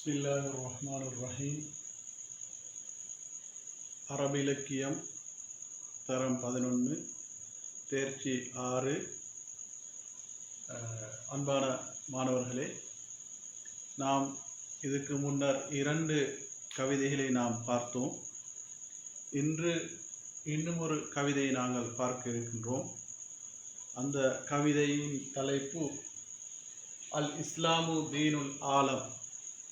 பிஸ்மில்லாஹிர்ரஹ்மானிர்ரஹீம். அரபிலக்கியம் தரம் 11, தேர்ச்சி 6. அன்பான மாணவர்களே, நாம் இதுக்கு முன்னர் 2 கவிதைகளை நாம் பார்த்தோம். இன்று இன்னும் ஒரு கவிதையை நாங்கள் பார்க்க இருக்கின்றோம். அந்த கவிதையின் தலைப்பு அல் இஸ்லாமு தீனுல் ஆலம்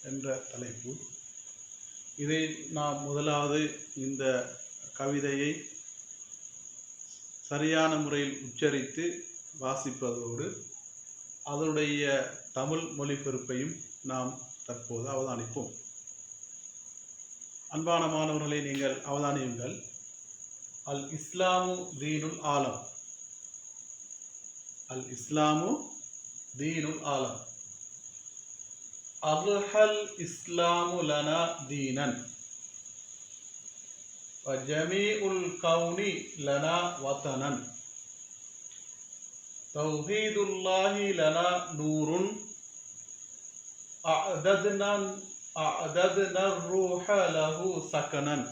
என்ற தலைப்பு. இதை நாம் முதலாவது இந்த கவிதையை சரியான முறையில் உச்சரித்து வாசிப்பதோடு அதனுடைய தமிழ் மொழிபெயர்ப்பையும் நாம் தற்போது அவதானிப்போம். அன்பான மாணவர்களை, நீங்கள் அவதானியுங்கள். அல் இஸ்லாமு தீனுல் ஆலம். அல் இஸ்லாமு தீனுல் ஆலம். அர்ஹல் இஸ்லாமு லனா தீனன் வ ஜமீஉல் கௌனி லனா வதனன் தௌஹீதுல்லாஹி லனா நூருன் அஅதத்னா ரூஹ லஹு சகனன்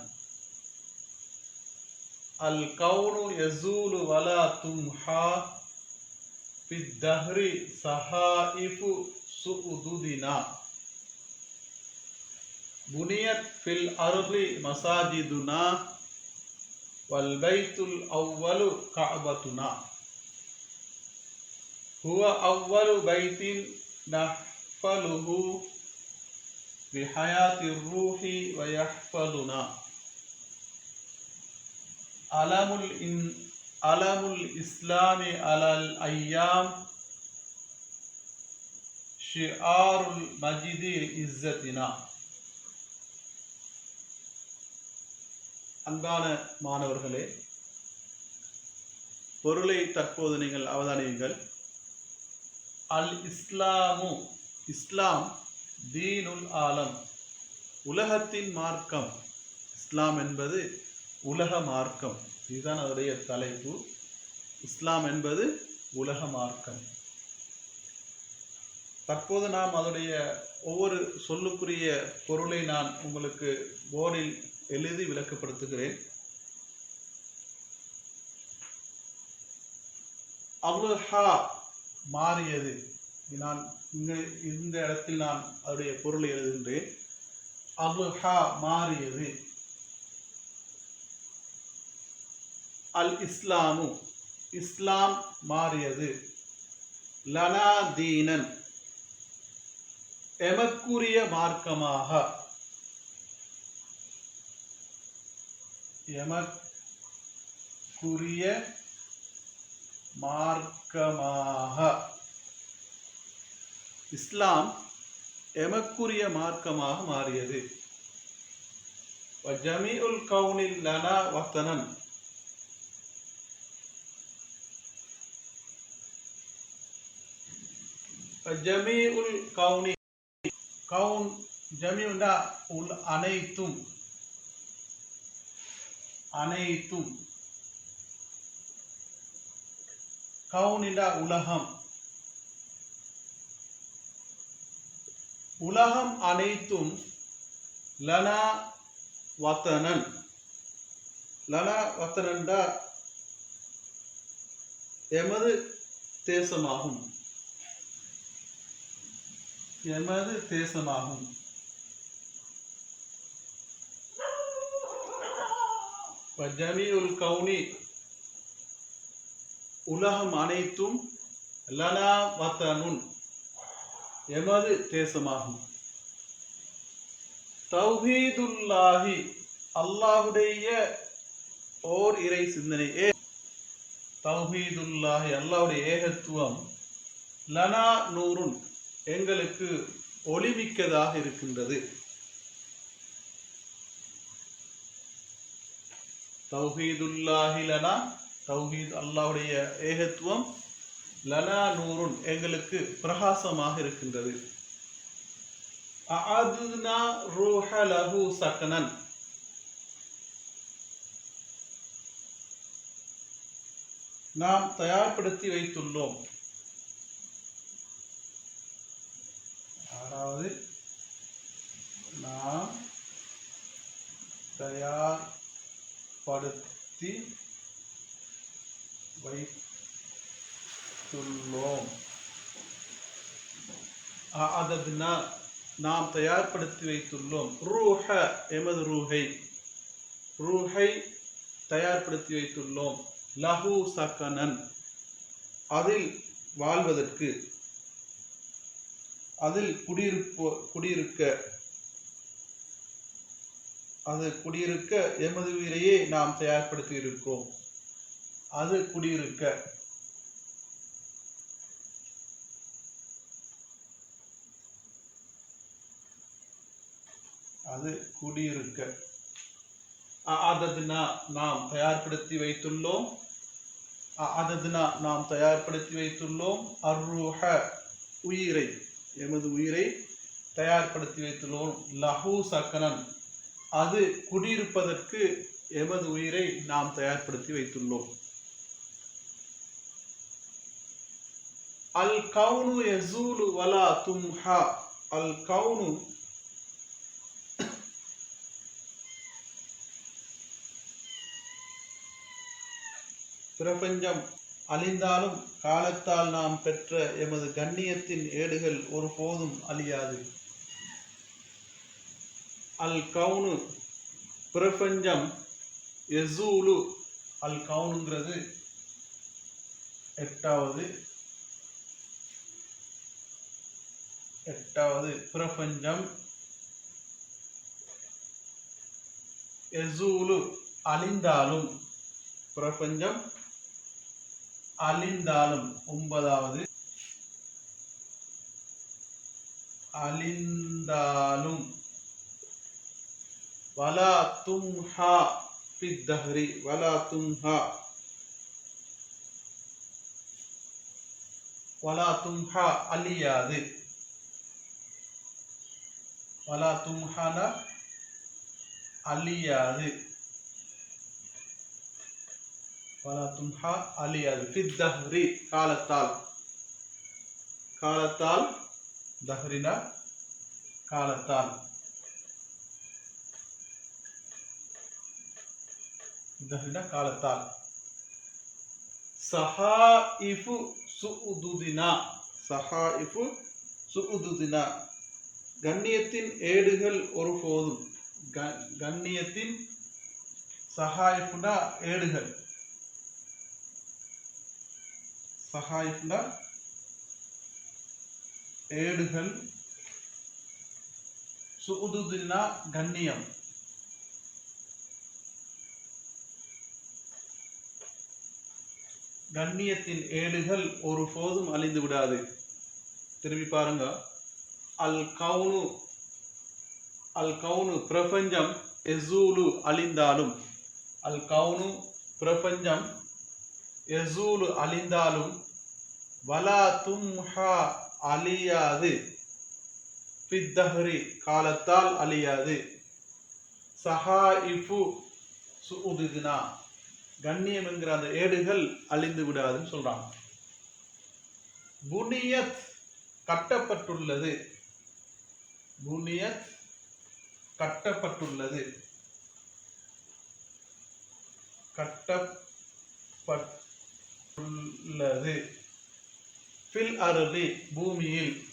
அல் கௌனு யஸூலு வலா தும்ஹா ஃபித் தஹ்ரி சஹாயிஃபு சுஉதுதினா புனியத் ஃபில் அர்லி மசாஜிதுனா வல் பைத்துல் அவ்வலு கஅபத்துனா ஹுவ அவ்வலு பைத்தின் நஹ்ஃபலுஹு பிஹயாத்திர் ரூஹி வ யஹ்ஃபலுனா அலமுல் இஸ்லாமி அலல் ஐயாம் ஷிஆருல் மஜிதி இஸ்ஸத்தினா. அன்பான மாணவர்களே, பொருளை தற்போது நீங்கள் அவதானியுங்கள். அல் இஸ்லாமு, இஸ்லாம், தீனுல் ஆலம், உலகத்தின் மார்க்கம். இஸ்லாம் என்பது உலக மார்க்கம். இதுதான் அதனுடைய தலைப்பு. இஸ்லாம் என்பது உலக மார்க்கம். தற்போது நாம் அதனுடைய ஒவ்வொரு சொல்லுக்குரிய பொருளை நான் உங்களுக்கு போர்டில் எழுதி விளக்கப்படுத்துகிறேன். அர்ஹா மாறியது. நான் இந்த இடத்தில் நான் அதனுடைய பொருளை எழுதுகின்றேன். அர்ஹா மாறியது. அல் இஸ்லாமு, இஸ்லாம் மாறியது. லனா தீனன், எமக்குரிய மார்க்கமாக. எமக்குரிய மார்க்கமாக. இஸ்லாம் எமக்குரிய மார்க்கமாக மாறியது. ஜமீஉல் கௌனில் லனா வதனன், ஜமீஉல் கௌனி, கவுன் ஜமீஉண்டா அனைத்தும், அனைத்தும். கவுனிண்டா உலகம், உலகம் அனைத்தும். லனா வதனன், லனா வதனன்டா எமது தேசமாகும், எமது தேசமாகும். ஜமீஉல் கௌனி, உலகம் அனைத்தும். லனா வதனுன், எமது தேசமாகும். தௌஹீதுல்லாஹி, அல்லாஹுடைய ஓர் இறை சிந்தனை. தௌஹீதுல்லாஹி, அல்லாஹுடைய ஏகத்துவம். லனா நூருன், எங்களுக்கு ஒளிமிக்கதாக இருக்கின்றது. தௌஹீதுல்லாஹி லனா, தௌஹீத் அல்லாஹ்வுடைய ஏகத்துவம். லனா நூருன், எங்களுக்கு பிரகாசமாக இருக்கின்றது. அஅதுனா ரூஹ லஹு சகனன், நாம் தயார்படுத்தி வைத்துள்ளோம். அதாவது நாம் தயார்படுத்தி வைத்துள்ளோம். அததுனா நாம் தயார்படுத்தி வைத்துள்ளோம். ரூஹ எமது ரூஹை தயார்படுத்தி வைத்துள்ளோம். லஹு சக்கனன் அதில் வாழ்வதற்கு, அதில் குடியிருக்க எமது உயிரையே நாம் தயார்படுத்தி இருக்கோம். அது குடியிருக்க, அது குடியிருக்க. அததுனா நாம் தயார்படுத்தி வைத்துள்ளோம். அததுனா நாம் தயார்படுத்தி வைத்துள்ளோம். அர்ரூஹ உயிரை, எமது உயிரை தயார்படுத்தி வைத்துள்ளோம். லஹு சக்கனன் அது குடியிருப்பதற்கு எமது உயிரை நாம் தயார்படுத்தி வைத்துள்ளோம். அல் கவுனு யஸூலு வலா தும்ஹா. அல் கவுனு பிரபஞ்சம் அழிந்தாலும் காலத்தால் நாம் பெற்ற எமது கண்ணியத்தின் ஏடுகள் ஒருபோதும் அழியாது. அல் கவுனு பிரபஞ்சம், யஸூலு அல் கவுனுங்கிறது எட்டாவது பிரபஞ்சம். யஸூலு அழிந்தாலும், பிரபஞ்சம் அழிந்தாலும். ஒன்பதாவது அழிந்தாலும். வலா தும்ஹா ஃபித்தஹ்ரி. வலா தும்ஹா, வலா தும்ஹா அழியாது. வலா தும்ஹான அழியாது. வலா தும்ஹா அழியாது. ஃபித்தஹ்ரி காலத்தால். காலத்தால், தஹ்ரினா காலத்தால். தஹ்ரினா காலத்தால். சஹாயிஃபு சுஉதுதினா. சஹாயிஃபு சுஉதுதினா கண்ணியத்தின் ஏடுகள் ஒருபோதும். கண்ணியத்தின் சஹாயிஃபுனா ஏடுகள். சஹாயிஃபுனா ஏடுகள். சுஉதுதினா கண்ணியம். கண்ணியத்தின் ஏடுகள் ஒருபோதும் அழிந்து விடாது. திரும்பி பாருங்க. அல் கவுனு, அல் கவுனு பிரபஞ்சம், யஸூலு அழிந்தாலும். அல் கவுனு பிரபஞ்சம், யஸூலு அழிந்தாலும். வலா தும்ஹா அழியாது. ஃபித்தஹ்ரி காலத்தால் அழியாது. சஹாயிஃபு சுஉதுதினா கண்ணியம் என்கிற அந்த ஏடுகள் அழிந்து விடாதுன்னு சொல்றாங்க. புனியத் கட்டப்பட்டுள்ளது. புனியத் கட்டப்பட்டுள்ளது. கட்டப்பட்டுள்ளது. ஃபில் அர்தி பூமியில்.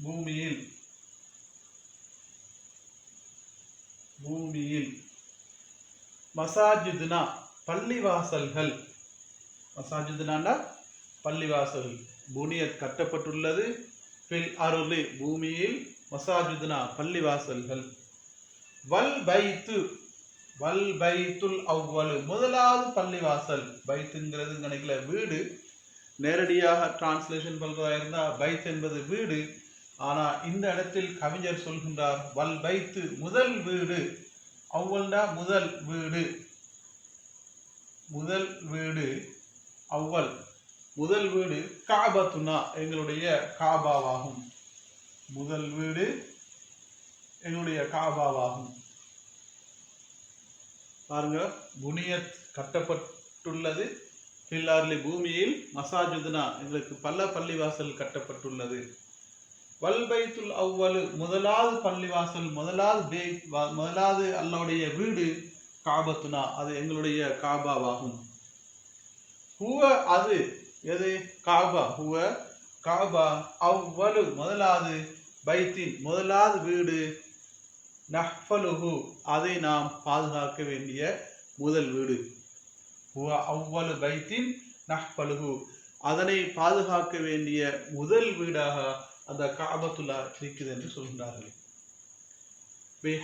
பூமியில். பூமியில். மசாஜிதுனா பள்ளிவாசல்கள். மசாஜிதுனா பள்ளிவாசல்கள். புனியத் கட்டப்பட்டுள்ளது. ஃபில் அர்தி பூமியில். மசாஜிதுனா பள்ளிவாசல்கள். வல் பைத்து, வல் பைத்துல் அவ்வல் முதலாவது பள்ளிவாசல். பைத்துங்கிறது நினைக்கல வீடு. நேரடியாக டிரான்ஸ்லேஷன் பண்றதா இருந்தா பைத் என்பது வீடு. ஆனா இந்த இடத்தில் கவிஞர் சொல்கின்றார் வல் பைத்து முதல் வீடு. அவ்வல்டா முதல் வீடு. முதல் வீடு. அவ்வல் முதல் வீடு. காபத்துனா எங்களுடைய காபாவாகும். முதல் வீடு எங்களுடைய காபாவாகும். பாருங்க, புனியத் கட்டப்பட்டுள்ளது. பில்லார்லி பூமியில். மசாஜுதுனா எங்களுக்கு பல பள்ளிவாசல் கட்டப்பட்டுள்ளது. வல்பைத்துல் அவ்வலு முதலாவது பள்ளிவாசல், முதலாவது அல்லாஹ்வுடைய வீடு, காபத்துனா அது எங்களுடைய காபாவாகும். ஹுவ அது எது? காபா. ஹுவ காபா அவ்வலு முதலாவது, பைத்தின் முதலாவது வீடு, நஹ்ஃபலுஹு அதை நாம் பாதுகாக்க வேண்டிய முதல் வீடு. ஹுவ அவ்வலு பைத்தின் நஹ்ஃபலுஹு அதனை பாதுகாக்க வேண்டிய முதல் வீடாக அந்த காபத்துல்லா இருக்குது என்று சொல்கிறார்கள்.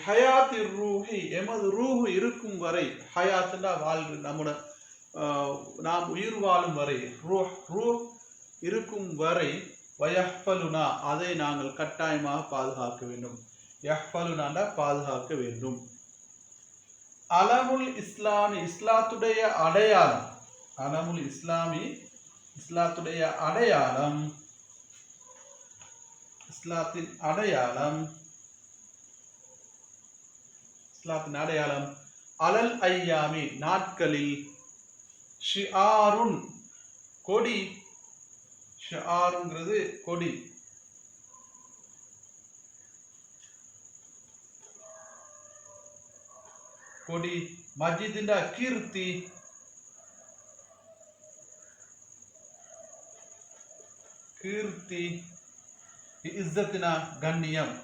ஹயாத்தி ரூஹி எமது ரூஹு இருக்கும் வரை, ஹயாத்துன்னா வாழ்வு, நம்முடைய நாம் உயிர் வாழும் வரை, ரூஹ் இருக்கும் வரை, வயஹ்ஃபலுனா அதை நாங்கள் கட்டாயமாக பாதுகாக்க வேண்டும். யஹ்ஃபலுனா பாதுகாக்க வேண்டும். அலமுல் இஸ்லாமி இஸ்லாத்துடைய அடையாளம், அலமுல் இஸ்லாமி இஸ்லாத்துடைய அடையாளம், இஸ்லாத்தின் அடையாளம், இஸ்லாத்தின் அடையாளம் அலல் ஐயாமி நாட்களில், ஷிஆருன் கொடி, ஷிஆருங்கிறது கொடி, கொடி, மஜிதின் கீர்த்தி, கீர்த்தி, இஸ்ஸத்தினா கண்ணியம்,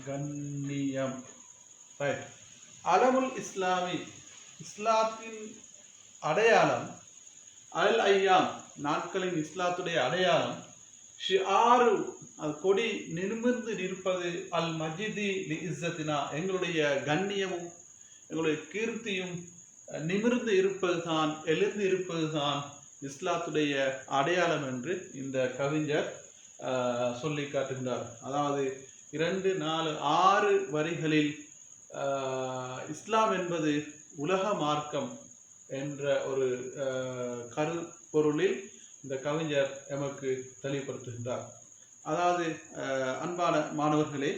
கண்ணியம். ரைட். அலமுல் இஸ்லாமி இஸ்லாத்தின் அடையாளம், அல் ஐயாம் நாட்களின் இஸ்லாத்துடைய அடையாளம், ஷிஆரு அது கொடி நிமிர்ந்து நிற்பது, அல் மஜிதி லி இஸ்ஸத்தினா எங்களுடைய கண்ணியமும் எங்களுடைய கீர்த்தியும் நிமிர்ந்து இருப்பது தான், எழுந்து இருப்பது தான் இஸ்லாத்துடைய அடையாளம் என்று இந்த கவிஞர் சொல்லி காட்டுகின்றார். அதாவது 2, 4, 6 வரிகளில் இஸ்லாம் என்பது உலக மார்க்கம் என்ற ஒரு கருப்பொருளில் இந்த கவிஞர் எமக்கு தெளிவுபடுத்துகின்றார். அதாவது அன்பான மாணவர்களே,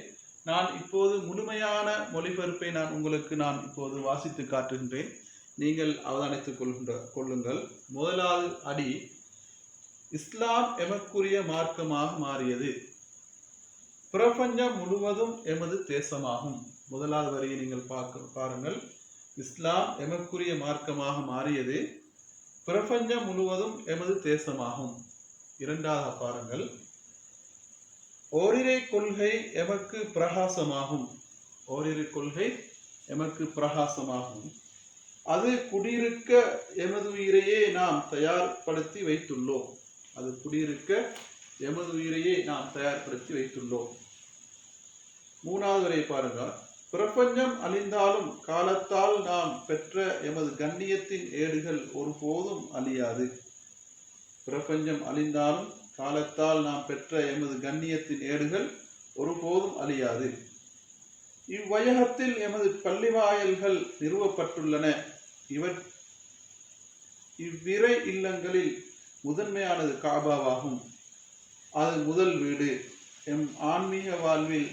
நான் இப்போது முழுமையான மொழிபெயர்ப்பை உங்களுக்கு இப்போது வாசித்து காட்டுகின்றேன். நீங்கள் அவதானித்துக் கொள்ளுங்கள். முதலாவது அடி, இஸ்லாம் எமக்குரிய மார்க்கமாக மாறியது, பிரபஞ்சம் முழுவதும் எமது தேசமாகும். முதலாவது வரியை நீங்கள் பாருங்கள். இஸ்லாம் எமக்குரிய மார்க்கமாக மாறியது, பிரபஞ்சம் முழுவதும் எமது தேசமாகும். இரண்டாவது பாருங்கள். ஓரிரை கொள்கை எமக்கு பிரகாசமாகும், ஓரிரை கொள்கை எமக்கு பிரகாசமாகும். அது குடியிருக்க எமது உயிரையே நாம் தயார்படுத்தி வைத்துள்ளோம், அது குடியிருக்க எமது உயிரையே நாம் தயார்படுத்தி வைத்துள்ளோம். மூணாவது வரை பாருங்கள். பிரபஞ்சம் அழிந்தாலும் காலத்தால் நாம் பெற்ற எமது கண்ணியத்தின் ஏடுகள் ஒருபோதும் அழியாது. பிரபஞ்சம் அழிந்தாலும் காலத்தால் நாம் பெற்ற எமது கண்ணியத்தின் ஏடுகள் ஒருபோதும் அழியாது. இவ்வையகத்தில் எமது பள்ளிவாயல்கள் நிறுவப்பட்டுள்ளன. இவ்விரை இல்லங்களில் முதன்மையானது காபாவாகும், அது முதல் வீடு. எம் ஆன்மீக வாழ்வில்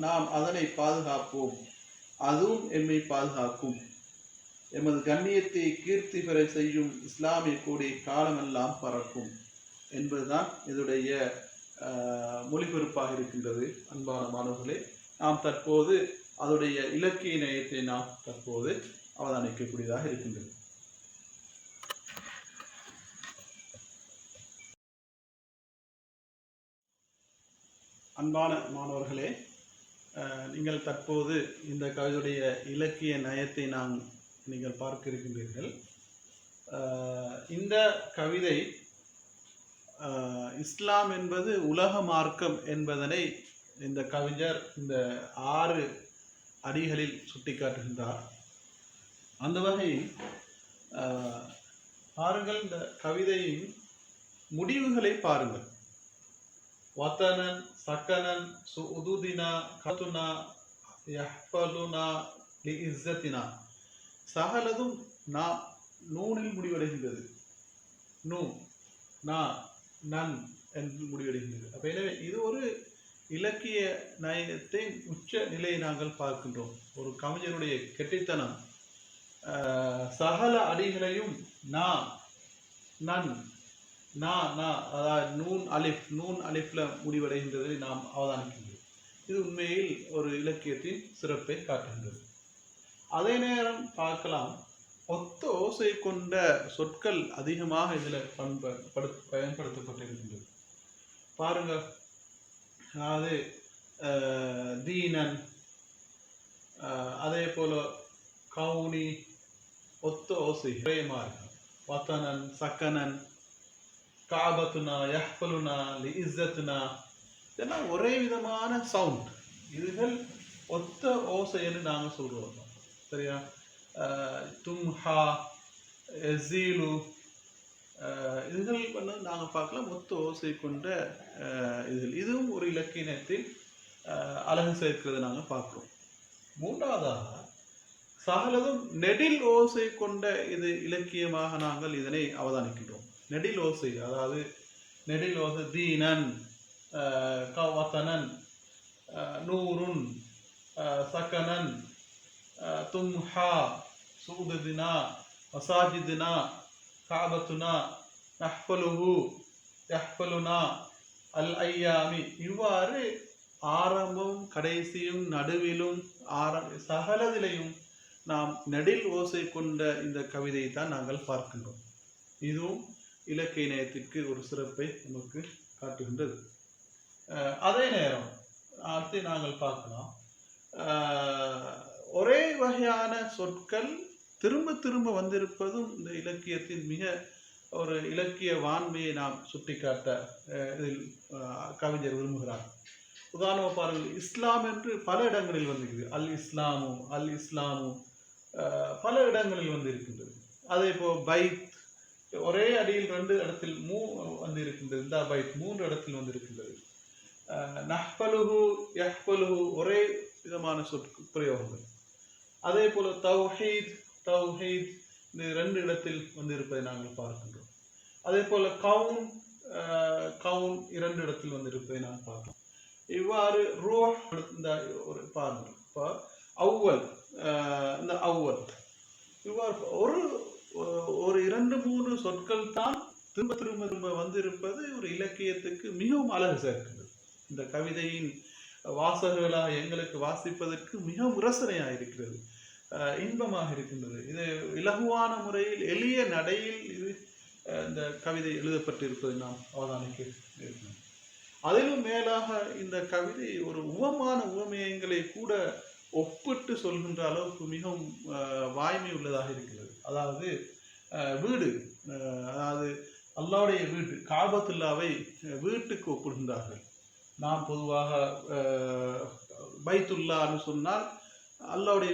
நாம் அதனை பாதுகாப்போம், அதுவும் எம்மை பாதுகாக்கும். எமது கண்ணியத்தை கீர்த்தி பெற செய்யும் இஸ்லாமிய கொடி காலமெல்லாம் பறக்கும் என்பதுதான் இதனுடைய மொழிபெயர்ப்பாக இருக்கின்றது. அன்பான மாணவர்களே, நாம் தற்போது அதனுடைய இலக்கிய நயத்தை நாம் தற்போது அவதானிக்கக்கூடியதாக இருக்கின்றது. அன்பான மாணவர்களே, நீங்கள் தற்போது இந்த கவிதையுடைய இலக்கிய நயத்தை நீங்கள் பார்க்க இருக்கின்றீர்கள். இந்த கவிதை இஸ்லாம் என்பது உலக மார்க்கம் என்பதனை இந்த கவிஞர் இந்த 6 அடிகளில் சுட்டிக்காட்டுகின்றார். அந்த வகையில் பாருங்கள், இந்த கவிதையின் முடிவுகளை பாருங்கள். வதனன் சக்கனன் சுஉதுதினா கதுனா யஹ்ஃபலுனா லிஇஸ்ஸத்தினா சகலதும் நூனில் முடிவடைகின்றது. நூ நா நன் என்று முடிவடைகின்றது. அப்ப எனவே இது ஒரு இலக்கிய நயத்தின் உச்ச நிலையை நாங்கள் பார்க்கின்றோம். ஒரு கவிஞருடைய கெட்டித்தனம். சகல அடிகளையும் நன் நா நா அதாவது நூன் அலிஃப்ல முடிவடைகின்றதை நாம் அவதானிக்கின்றோம். இது உண்மையில் ஒரு இலக்கியத்தின் சிறப்பை காட்டுகின்றது. அதே நேரம் பார்க்கலாம், ஒத்த ஓசை கொண்ட சொற்கள் அதிகமாக இதில் பயன்படுத்தப்பட்டிருக்கின்றது. பாருங்க, அதாவது தீனன், அதே போல கவுனி, ஒத்த ஓசை பிரேமார், வத்தனன், சக்கனன், காபத்துனா, யஹ்பலுனா, லி இஸ்ஸத்துனா, இதெல்லாம் ஒரே விதமான சவுண்ட். இதுகள் ஒத்த ஓசை என்று நாங்கள் சொல்கிறோம். சரியா? தும்ஹா, எசீலு, இதுகள் வந்து நாங்கள் பார்க்கலாம் ஒத்த ஓசை கொண்ட இதுவும் ஒரு இலக்கியத்தில் அழகு சேர்க்கிறது நாங்கள் பார்க்கிறோம். மூன்றாவதாக சகலதும் நெடில் ஓசை கொண்ட இது இலக்கியமாக நாங்கள் இதனை அவதானிக்கின்றோம். நெடில் ஓசை, அதாவது நெடில் ஓசை தீனன், கவத்தனன், நூருன், சக்கனன், தும்ஹா, சூததினா, மசாஜிதினா, காபத்துனா, நஹ்பலுஹு, யஹ்பலுனா, அல் ஐயாமி, இவ்வாறு ஆரம்பம் கடைசியும் நடுவிலும் சகலதிலையும் நாம் நெடில் ஓசை கொண்ட இந்த கவிதையை தான் நாங்கள் பார்க்கின்றோம். இதுவும் இலக்கிய நயத்திற்கு ஒரு சிறப்பை நமக்கு காட்டுகின்றது. அதே நேரம் அடுத்து நாங்கள் பார்க்கலாம், ஒரே வகையான சொற்கள் திரும்ப திரும்ப வந்திருப்பதும் இந்த இலக்கியத்தின் மிக ஒரு இலக்கிய வான்மையை நாம் சுட்டிக்காட்ட இதில் கவிஞர் விரும்புகிறார். உதாரணமாக பாருங்கள், இஸ்லாம் என்று பல இடங்களில் வந்திருக்கிறது. அல் இஸ்லாமு பல இடங்களில் வந்திருக்கின்றது. அதே போல் பைத் ஒரே அடியில் 2 இடத்தில் வந்து இருக்கின்றது. இந்த பைத் 3 இடத்தில் வந்திருக்கின்றது. நஹ்பலுஹு, யஹ்பலுஹு ஒரே விதமான பிரயோகங்கள். அதே போல தௌஹீத் இந்த 2 இடத்தில் வந்திருப்பதை நாங்கள் பார்க்கின்றோம். அதே போல கவுன் 2 இடத்தில் வந்திருப்பதை நாங்கள் பார்க்கிறோம். இவ்வாறு ரூஹ் இந்த ஒரு பாருங்கள், இப்போ அவ்வல், இந்த அவ்வல் இவ்வாறு ஒரு 2-3 சொற்கள் தான் திரும்ப திரும்ப திரும்ப வந்திருப்பது ஒரு இலக்கியத்துக்கு மிகவும் அழகு சேர்க்கிறது. இந்த கவிதையின் வாசகர்களாக எங்களுக்கு வாசிப்பதற்கு மிகவும் ரசனையாக இருக்கிறது, இன்பமாக இருக்கின்றது. இது இலகுவான முறையில் எளிய நடையில் இது இந்த கவிதை எழுதப்பட்டிருப்பதை நாம் அவதானிக்க இருக்கிறோம். அதிலும் மேலாக இந்த கவிதை ஒரு உவமையங்களை கூட ஒப்பிட்டு சொல்கின்ற அளவுக்கு மிகவும் வாய்மை உள்ளதாக இருக்கிறது. அதாவது வீடு, அதாவது அல்லாஹ்வுடைய வீடு காபத்துல்லாவை வீட்டுக்கு ஒப்பிடுகின்றார்கள். நாம் பொதுவாக பைத்துல்லான்னு சொன்னால் அல்லாஹ்வுடைய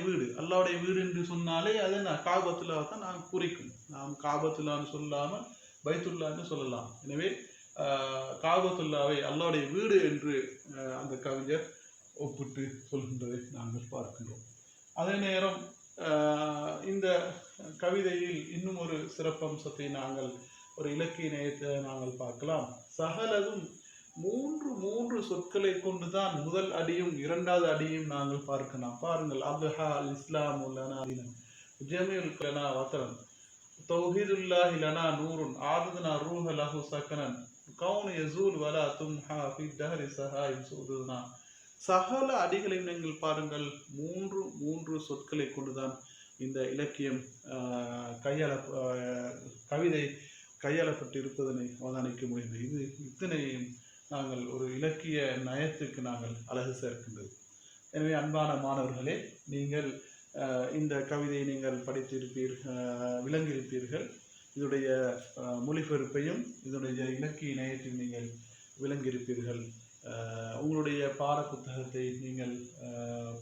வீடு என்று சொன்னாலே அது காபத்துல்லாவை தான் நாம் குறிக்கும். நாம் காபத்துல்லான்னு சொல்லாமல் பைத்துல்லான்னு சொல்லலாம். எனவே காபத்துல்லாவை அல்லாஹ்வுடைய வீடு என்று அந்த கவிஞர் ஒப்பிட்டு சொல்கின்றதை நாங்கள் பார்க்கின்றோம். அதே நேரம் இந்த கவிதையில் இன்னும் ஒரு சிறப்பம்சத்தை நாங்கள் ஒரு இலக்கிய நேயத்தை நாங்கள் பார்க்கலாம். சகலதும் மூன்று சொற்களை கொண்டுதான் முதல் அடியும் 2வது அடியும் நாங்கள் பார்க்கலாம். பாருங்கள், அப்ஹா அல் இஸ்லாமு லனா தீனன், ஜமீல் லனா வத்தரன், தௌஹீதுல்லாஹி லனா நூருன், ஆதுனா ரூஹ லஹு சக்கனன், கவுன் யசூல் வலா தும்ஹா ஃபி தஹரி சஹாயின் சூதுனா. சகல அடிகளையும் நீங்கள் பாருங்கள், மூன்று சொற்களை கொண்டுதான் இந்த இலக்கியம் கவிதை கையாளப்பட்டிருப்பதனை அவதானிக்க முடிந்தது. இது இத்தனையும் நாங்கள் ஒரு இலக்கிய நயத்துக்கு நாங்கள் அழகு சேர்க்கின்றது. எனவே அன்பான மாணவர்களே, நீங்கள் இந்த கவிதையை நீங்கள் விளங்கியிருப்பீர்கள். இதனுடைய மொழிபெயர்ப்பையும் இதனுடைய இலக்கிய நயத்தையும் நீங்கள் விளங்கியிருப்பீர்கள். உங்களுடைய பாட புத்தகத்தை நீங்கள்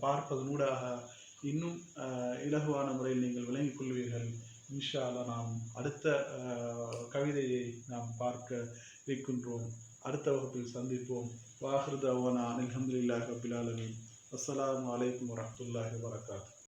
பார்ப்பதனூடாக இன்னும் இலகுவான முறையில் நீங்கள் விளங்கிக் கொள்வீர்கள். இன்ஷா அல்லாஹ் நாம் அடுத்த கவிதையை நாம் பார்க்க இருக்கின்றோம். அடுத்த வகுப்பில் சந்திப்போம். வாஹிரு தஅவானா அல்ஹம்துலில்லாஹி ரப்பில் ஆலமீன். அஸ்ஸலாமு அலைக்கும் வரஹ்மத்துல்லாஹி வபரகாத்துஹு.